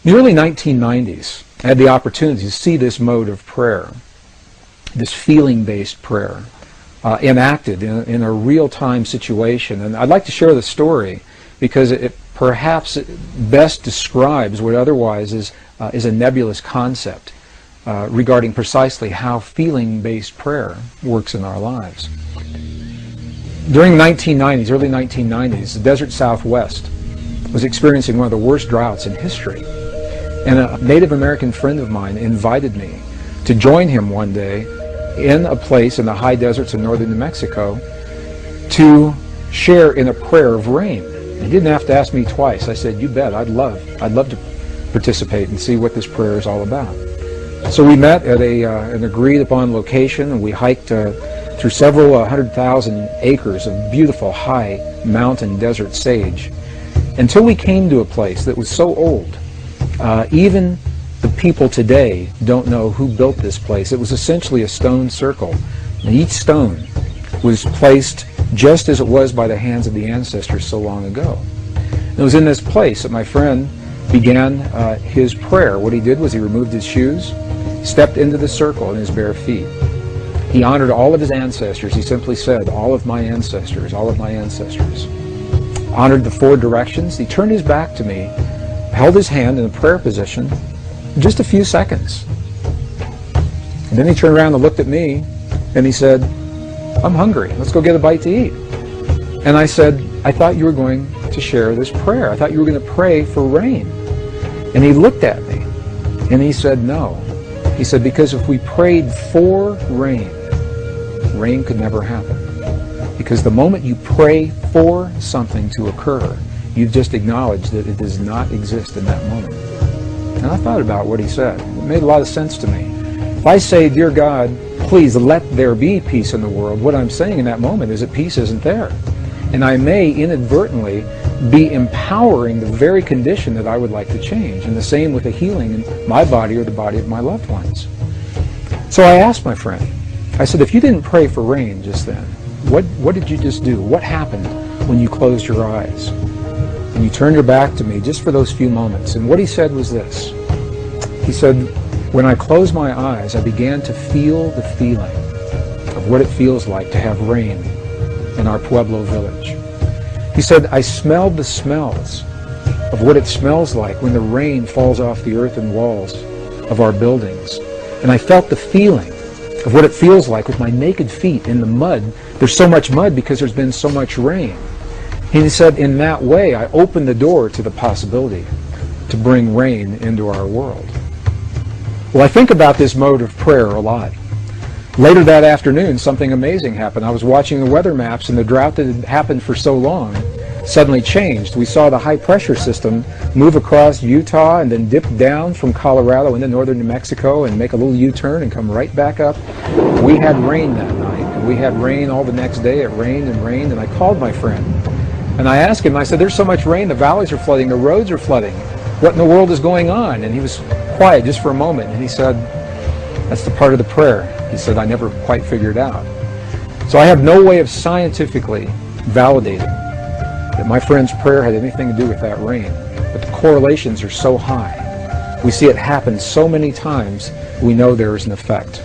In the early 1990s, I had the opportunity to see this mode of prayer, this feeling-based prayer, enacted in a real-time situation. And I'd like to share the story because it perhaps best describes what otherwise is a nebulous concept regarding precisely how feeling-based prayer works in our lives. During the 1990s, early 1990s, the desert Southwest was experiencing one of the worst droughts in history. And a Native American friend of mine invited me to join him one day in a place in the high deserts of northern New Mexico to share in a prayer of rain. He didn't have to ask me twice. I said, "You bet, I'd love to participate and see what this prayer is all about." So we met at an agreed upon location, and we hiked through several 100,000 acres of beautiful high mountain desert sage until we came to a place that was so old. Even the people today don't know who built this place. It was essentially a stone circle, and each stone was placed just as it was by the hands of the ancestors so long ago. And it was in this place that my friend began his prayer. What he did was he removed his shoes, stepped into the circle in his bare feet. He honored all of his ancestors. He simply said, "All of my ancestors, all of my ancestors." Honored the four directions. He turned his back to me, held his hand in a prayer position just a few seconds. And then he turned around and looked at me and he said, "I'm hungry. Let's go get a bite to eat." And I said, "I thought you were going to share this prayer. I thought you were going to pray for rain." And he looked at me and he said, "No." He said, "Because if we prayed for rain, rain could never happen. Because the moment you pray for something to occur, you've just acknowledged that it does not exist in that moment." And I thought about what he said. It made a lot of sense to me. If I say, "Dear God, please let there be peace in the world," what I'm saying in that moment is that peace isn't there. And I may inadvertently be empowering the very condition that I would like to change. And the same with the healing in my body or the body of my loved ones. So I asked my friend, I said, "If you didn't pray for rain just then, what did you just do? What happened when you closed your eyes?" And you turned your back to me just for those few moments. And what he said was this. He said, "When I closed my eyes, I began to feel the feeling of what it feels like to have rain in our Pueblo village." He said, "I smelled the smells of what it smells like when the rain falls off the earthen walls of our buildings. And I felt the feeling of what it feels like with my naked feet in the mud. There's so much mud because there's been so much rain." And he said, "In that way, I opened the door to the possibility to bring rain into our world." Well, I think about this mode of prayer a lot. Later that afternoon, something amazing happened. I was watching the weather maps, and the drought that had happened for so long suddenly changed. We saw the high-pressure system move across Utah and then dip down from Colorado into northern New Mexico and make a little U-turn and come right back up. We had rain that night, and we had rain all the next day. It rained, and I called my friend. And I asked him, I said, "There's so much rain, the valleys are flooding, the roads are flooding. What in the world is going on?" And he was quiet just for a moment, and he said, "That's the part of the prayer." He said, "I never quite figured out." So I have no way of scientifically validating that my friend's prayer had anything to do with that rain. But the correlations are so high. We see it happen so many times, we know there is an effect.